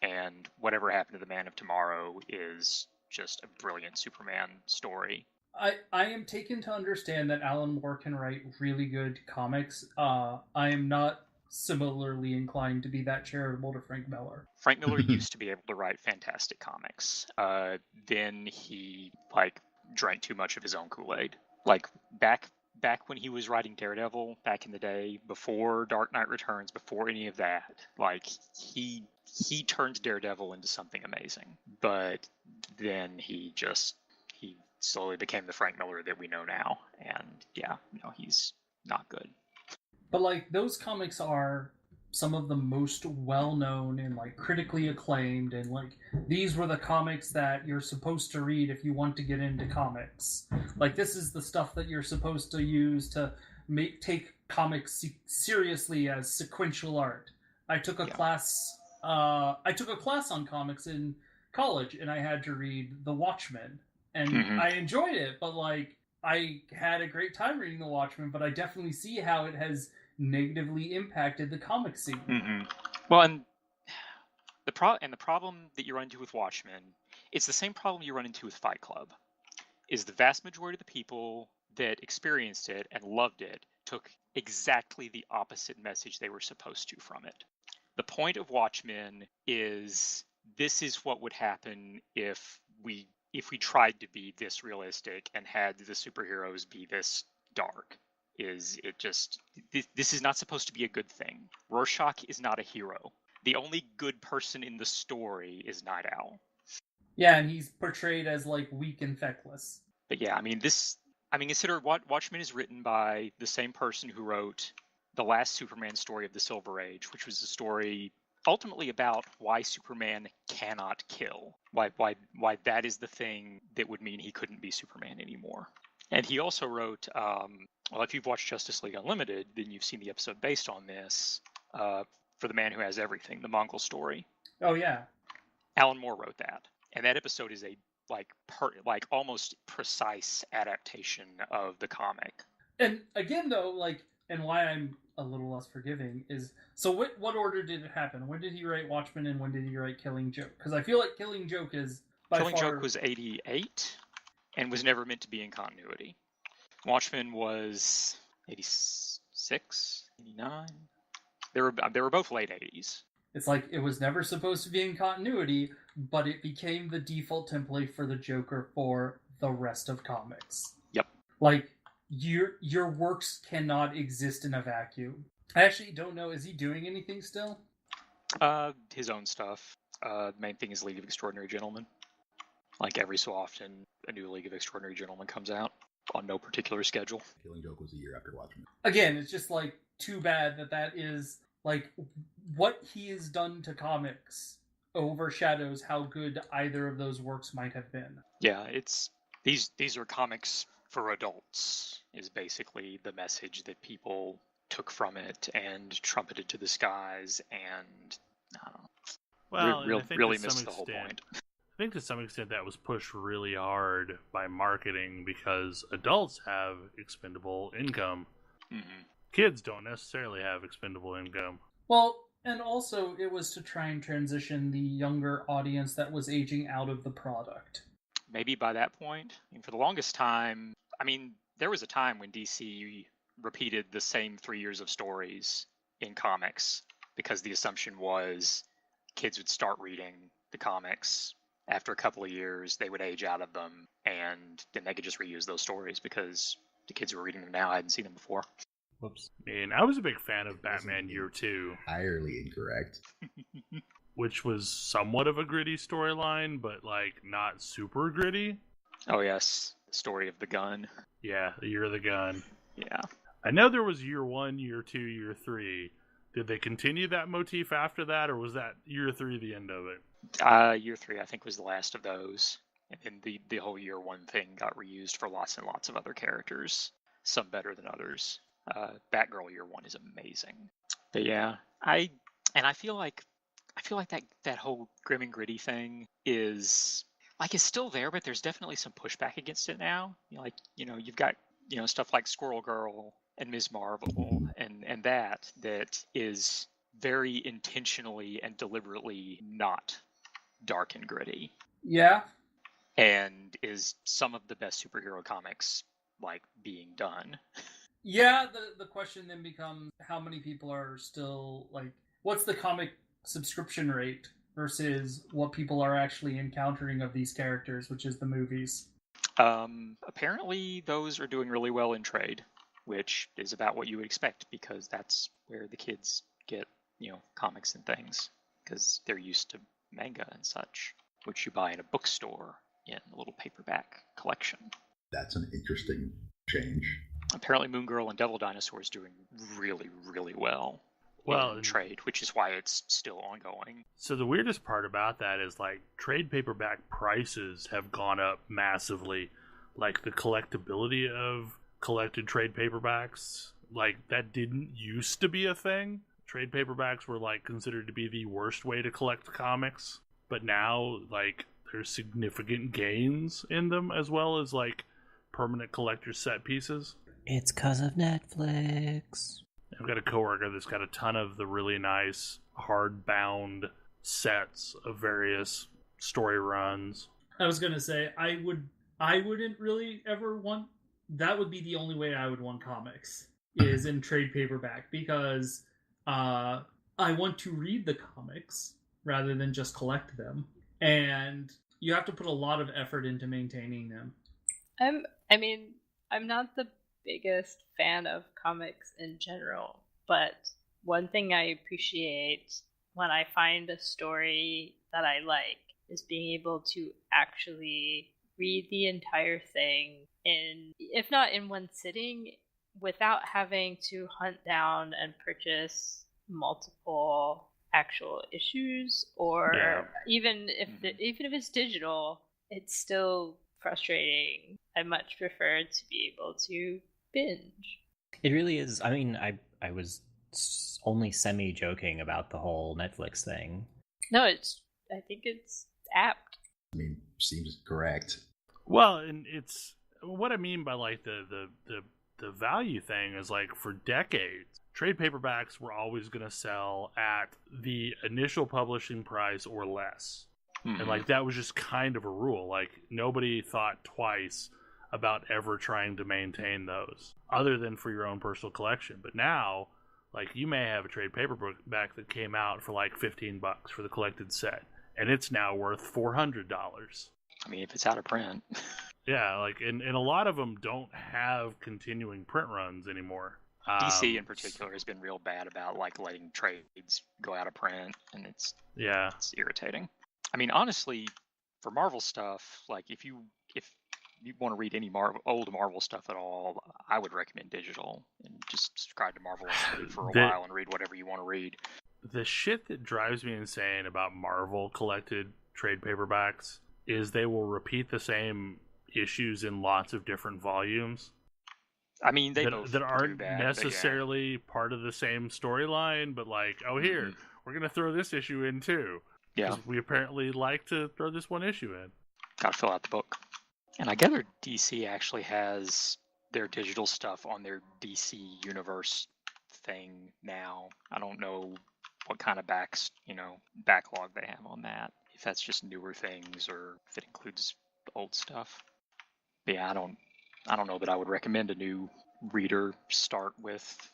and Whatever Happened to the Man of Tomorrow is just a brilliant Superman story. I am taken to understand that Alan Moore can write really good comics. I am not similarly inclined to be that charitable to Frank Miller. Frank Miller used to be able to write fantastic comics. Then he like drank too much of his own Kool-Aid. Like back when he was writing Daredevil back in the day, before Dark Knight Returns, before any of that, like he turned Daredevil into something amazing. But then he slowly became the Frank Miller that we know now, and yeah, he's not good. But like those comics are some of the most well-known and like critically acclaimed, and like these were the comics that you're supposed to read if you want to get into comics. Like this is the stuff that you're supposed to use to take comics seriously as sequential art. I took a class on comics in college, and I had to read The Watchmen, and I enjoyed it, but like I had a great time reading The Watchmen, but I definitely see how it has negatively impacted the comic scene. Well, and the problem that you run into with Watchmen, it's the same problem you run into with Fight Club. Is the vast majority of the people that experienced it and loved it took exactly the opposite message they were supposed to from it. The point of Watchmen is this is what would happen if we tried to be this realistic and had the superheroes be this dark. This is not supposed to be a good thing. Rorschach is not a hero. The only good person in the story is Night Owl. Yeah, and he's portrayed as like weak and feckless. But yeah, consider Watchmen is written by the same person who wrote the last Superman story of the Silver Age, which was a story ultimately about why Superman cannot kill. Why that is the thing that would mean he couldn't be Superman anymore. And he also wrote, if you've watched Justice League Unlimited, then you've seen the episode based on this, for The Man Who Has Everything, the Mongol story. Oh yeah. Alan Moore wrote that. And that episode is a almost precise adaptation of the comic. And again though, and why I'm a little less forgiving is, so what order did it happen? When did he write Watchmen and when did he write Killing Joke? Because I feel like Killing Joke is Killing Joke was 88 and was never meant to be in continuity. Watchmen was 86, 89. They were both late 80s. It's like it was never supposed to be in continuity, but it became the default template for the Joker for the rest of comics. Yep. Like your works cannot exist in a vacuum. I actually don't know. Is he doing anything still? His own stuff. The main thing is League of Extraordinary Gentlemen. Like every so often, a new League of Extraordinary Gentlemen comes out on no particular schedule. Killing Joke was a year after Watchmen. Again, it's just like too bad that is like what he has done to comics overshadows how good either of those works might have been. Yeah, it's these are comics for adults is basically the message that people took from it and trumpeted to the skies, and I don't know. Well, really missed the whole point. I think to some extent that was pushed really hard by marketing because adults have expendable income. Mm-hmm. Kids don't necessarily have expendable income. Well, and also it was to try and transition the younger audience that was aging out of the product. Maybe by that point, for the longest time, there was a time when DC repeated the same 3 years of stories in comics because the assumption was kids would start reading the comics. After a couple of years, they would age out of them, and then they could just reuse those stories because the kids who were reading them now hadn't seen them before. Whoops. I was a big fan of Batman Year 2. Entirely incorrect. Which was somewhat of a gritty storyline, but not super gritty. Oh yes, the story of the gun. Yeah, the Year of the Gun. Yeah. I know there was Year 1, Year 2, Year 3. Did they continue that motif after that, or was that Year 3 the end of it? Year 3, I think, was the last of those. And the whole Year 1 thing got reused for lots and lots of other characters. Some better than others. Batgirl Year 1 is amazing. But yeah, I And I feel like that whole grim and gritty thing is like it's still there, but there's definitely some pushback against it now. You've got stuff like Squirrel Girl and Ms. Marvel and that is very intentionally and deliberately not dark and gritty. Yeah. And is some of the best superhero comics like being done. Yeah, the question then becomes how many people are still like, what's the comic subscription rate versus what people are actually encountering of these characters, which is the movies. Apparently those are doing really well in trade, which is about what you would expect because that's where the kids get, comics and things because they're used to manga and such, which you buy in a bookstore in a little paperback collection. That's an interesting change. Apparently Moon Girl and Devil Dinosaur is doing really, really well in trade, which is why it's still ongoing. So the weirdest part about that is like trade paperback prices have gone up massively. Like the collectability of collected trade paperbacks, like that didn't used to be a thing. Trade paperbacks were like considered to be the worst way to collect comics, but now like there's significant gains in them as well as like permanent collector's set pieces. It's 'cause of Netflix. I've got a coworker that's got a ton of the really nice hardbound sets of various story runs. I was gonna say I wouldn't really ever want. That would be the only way I would want comics is in trade paperback because I want to read the comics rather than just collect them, and you have to put a lot of effort into maintaining them. I'm not the biggest fan of comics in general, but one thing I appreciate when I find a story that I like is being able to actually read the entire thing if not in one sitting, without having to hunt down and purchase multiple actual issues, or even if it's digital, it's still frustrating. I much prefer to be able to binge. It really is. I mean, I was only semi-joking about the whole Netflix thing. No, I think it's apt. I mean, seems correct. Well, and it's what I mean by like the value thing is like for decades, trade paperbacks were always going to sell at the initial publishing price or less. Mm-hmm. And like that was just kind of a rule. Like nobody thought twice about ever trying to maintain those other than for your own personal collection. But now, like you may have a trade paperback that came out for like $15 for the collected set, and it's now worth $400. I mean, if it's out of print. Yeah, like and a lot of them don't have continuing print runs anymore. DC in particular has been real bad about like letting trades go out of print, and it's irritating. I mean, honestly, for Marvel stuff, like if you want to read any old Marvel stuff at all, I would recommend digital and just subscribe to Marvel for a while and read whatever you want to read. The shit that drives me insane about Marvel collected trade paperbacks is they will repeat the same issues in lots of different volumes. I mean, that aren't necessarily part of the same storyline, but like, here, we're going to throw this issue in too. Yeah. Because we apparently like to throw this one issue in. Gotta fill out the book. And I gather DC actually has their digital stuff on their DC Universe thing now. I don't know what kind of backlog they have on that. If that's just newer things or if it includes old stuff. But yeah, I don't know that I would recommend a new reader start with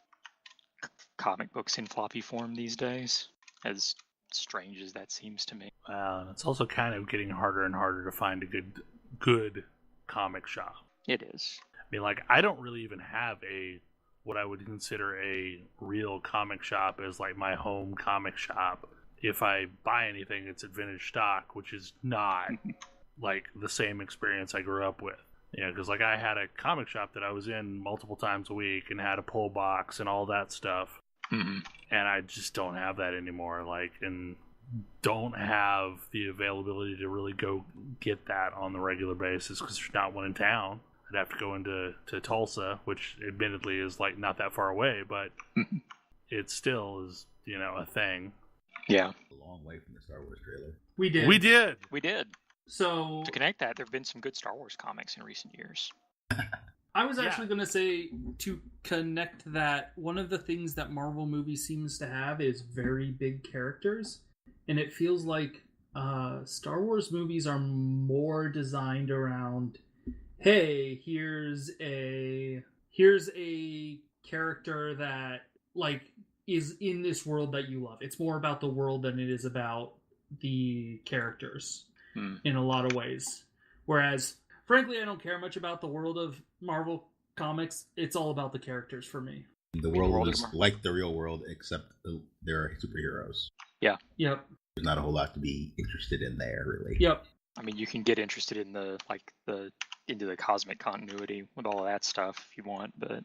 comic books in floppy form these days, as strange as that seems to me. It's also kind of getting harder and harder to find a good comic shop. It is. I mean, like, I don't really even have what I would consider a real comic shop as like my home comic shop. If I buy anything, it's at Vintage Stock, which is not like the same experience I grew up with. Because like I had a comic shop that I was in multiple times a week and had a pull box and all that stuff. Mm-hmm. And I just don't have that anymore. Like, and don't have the availability to really go get that on the regular basis because there's not one in town. I'd have to go into Tulsa, which admittedly is like not that far away, but it still is, a thing. Yeah, A long way from the Star Wars trailer. We did. we did. So To connect that, there have been some good Star Wars comics in recent years. I was actually going to say, to connect that, one of the things that Marvel movies seems to have is very big characters, and it feels like Star Wars movies are more designed around, hey, here's a character that like is in this world that you love. It's more about the world than it is about the characters in a lot of ways. Whereas, frankly, I don't care much about the world of Marvel comics. It's all about the characters for me. The world is like the real world, except there are superheroes. Yeah. Yep. There's not a whole lot to be interested in there, really. Yep. I mean, you can get interested in into the cosmic continuity with all of that stuff if you want, but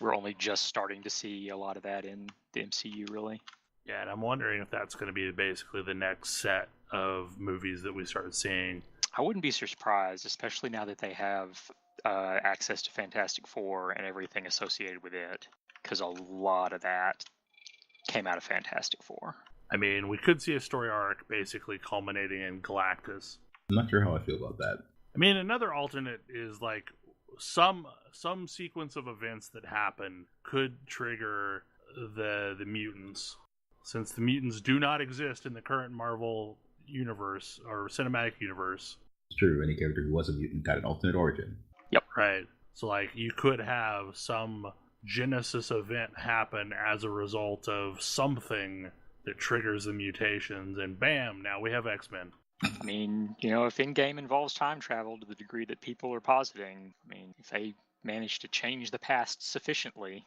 we're only just starting to see a lot of that in the MCU, really. Yeah, and I'm wondering if that's going to be basically the next set of movies that we start seeing. I wouldn't be surprised, especially now that they have access to Fantastic Four and everything associated with it, because a lot of that came out of Fantastic Four. I mean, we could see a story arc basically culminating in Galactus. I'm not sure how I feel about that. I mean, another alternate is like some sequence of events that happen could trigger the mutants. Since the mutants do not exist in the current Marvel universe or cinematic universe. It's true, any character who was a mutant got an alternate origin. Yep. Right. So like you could have some Genesis event happen as a result of something that triggers the mutations, and bam, now we have X-Men. I mean, if in-game involves time travel to the degree that people are positing, I mean, if they manage to change the past sufficiently,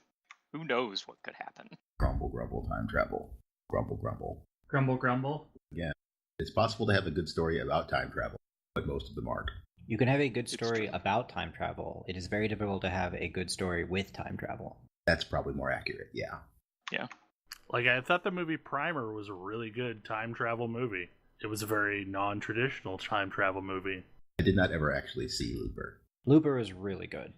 who knows what could happen? Grumble, grumble, time travel. Grumble, grumble. Grumble, grumble. Yeah. It's possible to have a good story about time travel, but most of them aren't. You can have a good story about time travel. It is very difficult to have a good story with time travel. That's probably more accurate, yeah. Yeah. Like, I thought the movie Primer was a really good time travel movie. It was a very non-traditional time travel movie. I did not ever actually see Looper. Looper is really good.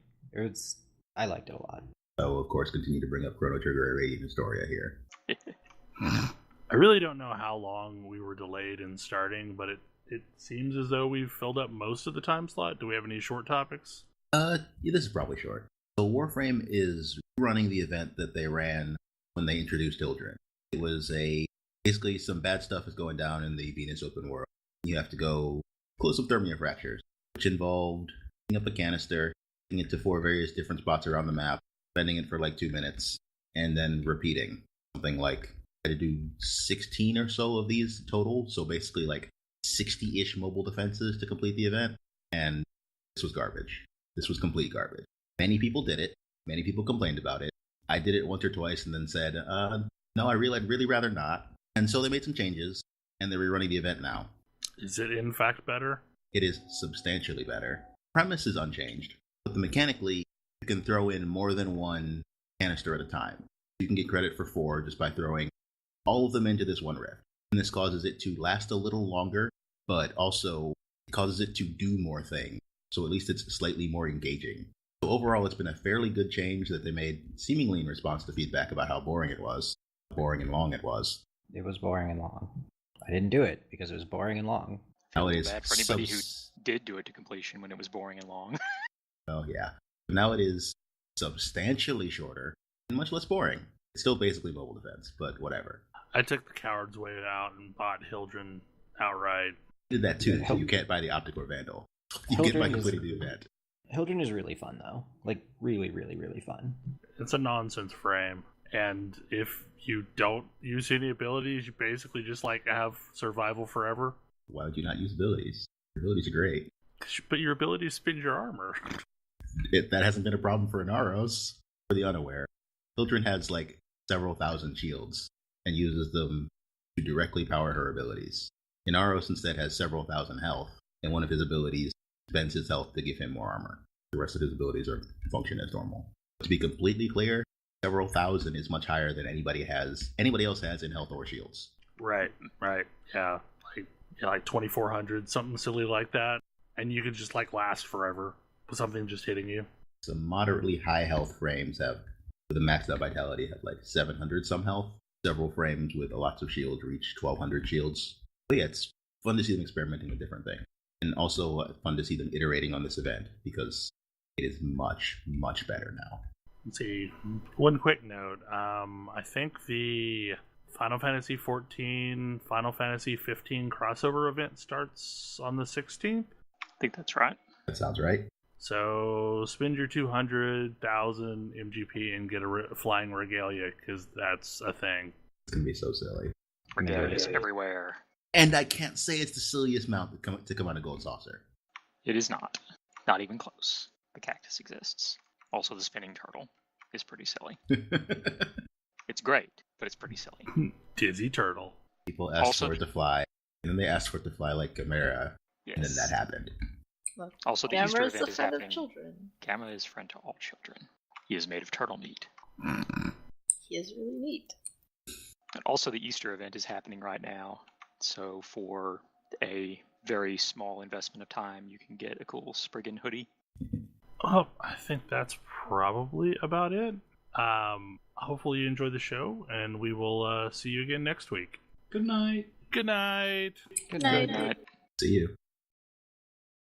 I liked it a lot. So, of course, continue to bring up Chrono Trigger and Radiant Historia here. I really don't know how long we were delayed in starting, but it seems as though we've filled up most of the time slot. Do we have any short topics? Yeah, this is probably short. So Warframe is running the event that they ran when they introduced Hildryn. It was basically some bad stuff is going down in the Venus open world. You have to go close some thermia fractures, which involved picking up a canister, taking it to 4 various different spots around the map, spending it for like 2 minutes, and then repeating something like I had to do 16 or so of these total. So basically like 60-ish mobile defenses to complete the event. And this was garbage. This was complete garbage. Many people did it. Many people complained about it. I did it once or twice and then said, no, I'd really rather not. And so they made some changes, and they're rerunning the event now. Is it in fact better? It is substantially better. Premise is unchanged, but mechanically, you can throw in more than 1 canister at a time. You can get credit for 4 just by throwing all of them into this one rift. And this causes it to last a little longer, but also causes it to do more things. So at least it's slightly more engaging. So overall, it's been a fairly good change that they made seemingly in response to feedback about how boring it was. Boring and long it was. It was boring and long. I didn't do it because it was boring and long. I feel bad for anybody who did do it to completion when it was boring and long. Oh, yeah. Now it is substantially shorter and much less boring. It's still basically mobile defense, but whatever. I took the coward's way out and bought Hildryn outright. Did that too, so you can't buy the Optic or Vandal. You get by completing the event. Hildryn is really fun, though. Like, really, really, really fun. It's a nonsense frame, and if you don't use any abilities, you basically just, like, have survival forever. Why would you not use abilities? Your abilities are great. But your abilities spin your armor. That hasn't been a problem for Inaros. For the unaware, Hildryn has, like, several thousand shields and uses them to directly power her abilities. Inaros instead has several thousand health, and one of his abilities spends his health to give him more armor. The rest of his abilities function as normal. To be completely clear, several thousand is much higher than anybody else has in health or shields. Right. Yeah. Like 2,400, something silly like that. And you could just like last forever with something just hitting you. Some moderately high health frames with a maxed out vitality have like 700 some health. several frames with lots of shields reach 1200 shields. But yeah, it's fun to see them experimenting with different things. And also fun to see them iterating on this event because it is much, much better now. Let's see. One quick note. I think the Final Fantasy XIV, Final Fantasy 15 crossover event starts on the 16th. I think that's right. That sounds right. So spend your 200,000 MGP and get a flying regalia, because that's a thing. It's going to be so silly. Regalias everywhere. And I can't say it's the silliest mount to come out of Gold Saucer. It is not. Not even close. The cactus exists. Also, the spinning turtle is pretty silly. It's great, but it's pretty silly. Dizzy turtle. People asked for it to fly, and then they asked for it to fly like Chimera, Yes. and then that happened. Look, Also, the Gamma Easter is the event is friend of happening. children. Gamma is friend to all children. He is made of turtle meat. He is really neat. And also, the Easter event is happening right now. So, for a very small investment of time, you can get a cool Spriggan hoodie. Oh, I think that's probably about it. Hopefully you enjoyed the show, and we will see you again next week. Good night. Good night. Good Night. night. Night. See you.